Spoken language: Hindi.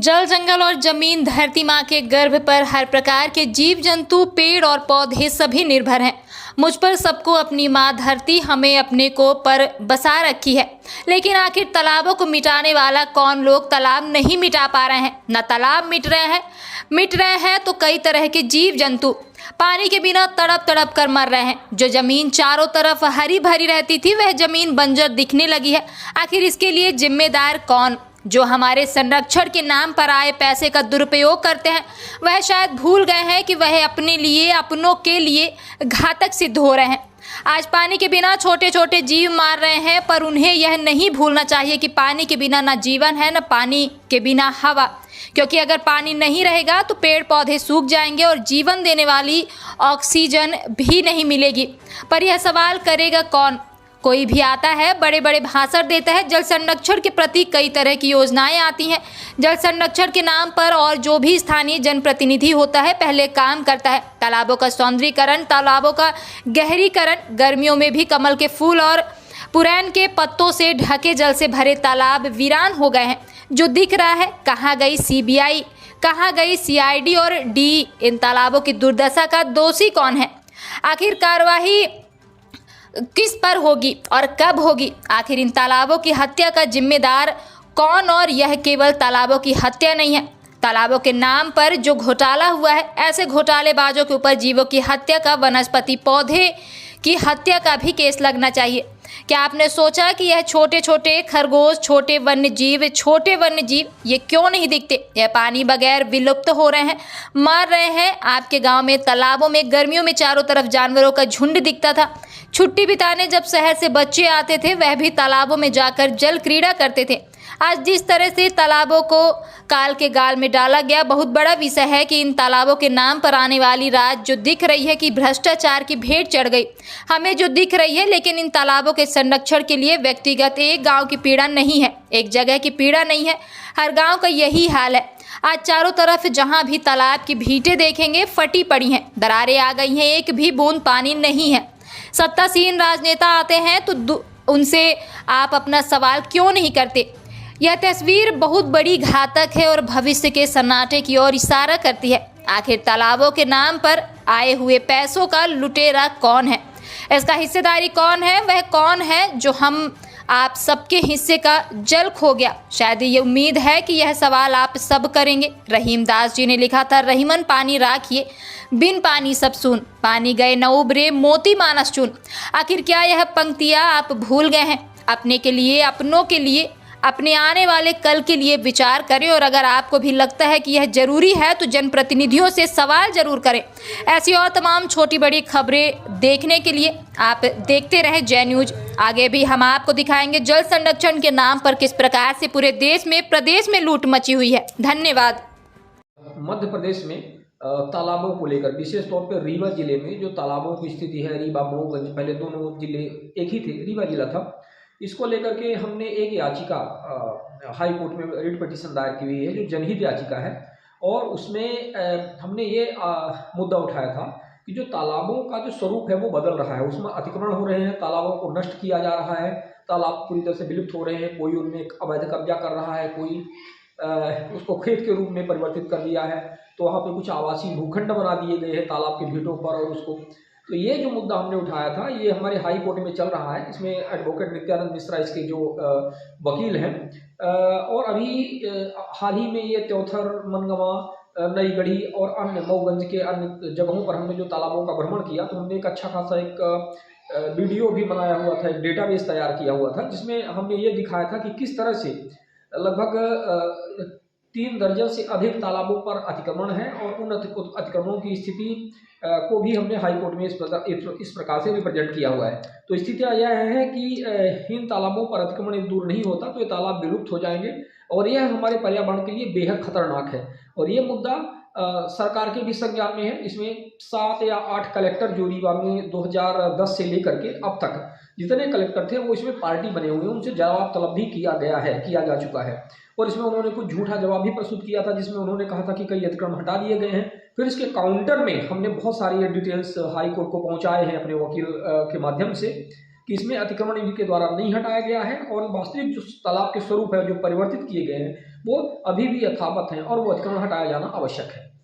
जल, जंगल और जमीन धरती माँ के गर्भ पर हर प्रकार के जीव जंतु, पेड़ और पौधे सभी निर्भर हैं। मुझ पर सबको अपनी माँ धरती हमें अपने को पर बसा रखी है। लेकिन आखिर तालाबों को मिटाने वाला कौन? लोग तालाब नहीं मिटा पा रहे हैं, न तालाब मिट रहे हैं तो कई तरह के जीव जंतु पानी के बिना तड़प तड़प कर मर रहे हैं। जो जमीन चारों तरफ हरी भरी रहती थी वह जमीन बंजर दिखने लगी है। आखिर इसके लिए जिम्मेदार कौन? जो हमारे संरक्षण के नाम पर आए पैसे का दुरुपयोग करते हैं वह शायद भूल गए हैं कि वह अपने लिए, अपनों के लिए घातक सिद्ध हो रहे हैं। आज पानी के बिना छोटे छोटे जीव मार रहे हैं, पर उन्हें यह नहीं भूलना चाहिए कि पानी के बिना न जीवन है, न पानी के बिना हवा। क्योंकि अगर पानी नहीं रहेगा तो पेड़ पौधे सूख जाएंगे और जीवन देने वाली ऑक्सीजन भी नहीं मिलेगी। पर यह सवाल करेगा कौन? कोई भी आता है, बड़े बड़े भाषण देता है, जल संरक्षण के प्रति कई तरह की योजनाएं आती हैं। जल संरक्षण के नाम पर और जो भी स्थानीय जनप्रतिनिधि होता है पहले काम करता है तालाबों का सौंदर्यीकरण, तालाबों का गहरीकरण। गर्मियों में भी कमल के फूल और पुरैन के पत्तों से ढके जल से भरे तालाब वीरान हो गए हैं। जो दिख रहा है, कहाँ गई सीबीआई, कहाँ गई सीआईडी और डी? इन तालाबों की दुर्दशा का दोषी कौन है? आखिर कार्रवाई किस पर होगी और कब होगी? आखिर इन तालाबों की हत्या का जिम्मेदार कौन? और यह केवल तालाबों की हत्या नहीं है, तालाबों के नाम पर जो घोटाला हुआ है, ऐसे घोटालेबाजों के ऊपर जीवों की हत्या का, वनस्पति पौधे की हत्या का भी केस लगना चाहिए। क्या आपने सोचा कि यह छोटे छोटे खरगोश, छोटे वन्यजीव ये क्यों नहीं दिखते? यह पानी बगैर विलुप्त हो रहे हैं, मर रहे हैं। आपके गांव में तालाबों में गर्मियों में चारों तरफ जानवरों का झुंड दिखता था। छुट्टी बिताने जब शहर से बच्चे आते थे वह भी तालाबों में जाकर जल क्रीड़ा करते थे। आज जिस तरह से तालाबों को काल के गाल में डाला गया, बहुत बड़ा विषय है कि इन तालाबों के नाम पर आने वाली रात जो दिख रही है कि भ्रष्टाचार की भेंट चढ़ गई हमें जो दिख रही है। लेकिन इन तालाबों के संरक्षण के लिए व्यक्तिगत एक गांव की पीड़ा नहीं है, एक जगह की पीड़ा नहीं है, हर गांव का यही हाल है। आज चारों तरफ जहां भी तालाब की भीटें देखेंगे फटी पड़ी हैं, दरारें आ गई हैं, एक भी बूंद पानी नहीं है। सत्तासीन राजनेता आते हैं तो उनसे आप अपना सवाल क्यों नहीं करते? यह तस्वीर बहुत बड़ी घातक है और भविष्य के सन्नाटे की ओर इशारा करती है। आखिर तालाबों के नाम पर आए हुए पैसों का लुटेरा कौन है? इसका हिस्सेदारी कौन है? वह कौन है जो हम आप सबके हिस्से का जल खो गया? शायद ये उम्मीद है कि यह सवाल आप सब करेंगे। रहीम दास जी ने लिखा था, रहीमन पानी राखिए, बिन पानी सब सून, पानी गए न उबरे, मोती मानस चून। आखिर क्या यह पंक्तियाँ आप भूल गए हैं? अपने के लिए, अपनों के लिए, अपने आने वाले कल के लिए विचार करें। और अगर आपको भी लगता है कि यह जरूरी है तो जनप्रतिनिधियों से सवाल जरूर करें। ऐसी और तमाम छोटी बड़ी खबरें देखने के लिए आप देखते रहें जय न्यूज। आगे भी हम आपको दिखाएंगे जल संरक्षण के नाम पर किस प्रकार से पूरे देश में, प्रदेश में लूट मची हुई है। धन्यवाद। मध्य प्रदेश में तालाबों को लेकर, विशेष तौर पर रीवा जिले में जो तालाबों की स्थिति है, रीवा मऊगंज, पहले दोनों जिले एक ही थे, रीवा जिला था। इसको लेकर के हमने एक याचिका हाई कोर्ट में रिट पिटीशन दायर की हुई है जो जनहित याचिका है। और उसमें हमने ये मुद्दा उठाया था कि जो तालाबों का जो स्वरूप है वो बदल रहा है, उसमें अतिक्रमण हो रहे हैं, तालाबों को नष्ट किया जा रहा है, तालाब पूरी तरह से विलुप्त हो रहे हैं, कोई उनमें अवैध कब्जा कर रहा है, कोई उसको खेत के रूप में परिवर्तित कर दिया है, तो वहाँ पे कुछ आवासीय भूखंड बना दिए गए हैं तालाब के भिटों पर। और उसको, तो ये जो मुद्दा हमने उठाया था ये हमारे हाई कोर्ट में चल रहा है। इसमें एडवोकेट नित्यानंद मिश्रा इसके जो वकील हैं, और अभी हाल ही में ये त्योथर, मनगवा, नई गढ़ी और अन्य मऊगंज के अन्य जगहों पर हमने जो तालाबों का भ्रमण किया तो हमने एक अच्छा खासा एक वीडियो भी बनाया हुआ था, एक डेटाबेस तैयार किया हुआ था, जिसमें हमने ये दिखाया था कि किस तरह से लगभग 3 दर्जन से अधिक तालाबों पर अतिक्रमण है। और उन अतिक्रमणों की स्थिति को भी हमने हाई कोर्ट में इस प्रकार से रिप्रेजेंट किया हुआ है। तो स्थितियाँ यह है कि इन तालाबों पर अतिक्रमण यदि दूर नहीं होता तो ये तालाब विलुप्त हो जाएंगे और यह हमारे पर्यावरण के लिए बेहद खतरनाक है। और ये मुद्दा सरकार के भी संज्ञान में है। इसमें 7 या 8 कलेक्टर जो रीवा में 2010 से लेकर के अब तक जितने कलेक्टर थे वो इसमें पार्टी बने हुए हैं, उनसे जवाब तलब भी किया जा चुका है। और इसमें उन्होंने कुछ झूठा जवाब भी प्रस्तुत किया था, जिसमें उन्होंने कहा था कि कई अतिक्रमण हटा दिए गए हैं। फिर इसके काउंटर में हमने बहुत सारी डिटेल्स हाई कोर्ट को पहुंचाए हैं अपने वकील के माध्यम से कि इसमें अतिक्रमण इनके द्वारा नहीं हटाया गया है और वास्तविक जो तालाब के स्वरूप है जो परिवर्तित किए गए हैं वो अभी भी यथावत हैं और वो अतिक्रमण हटाया जाना आवश्यक है।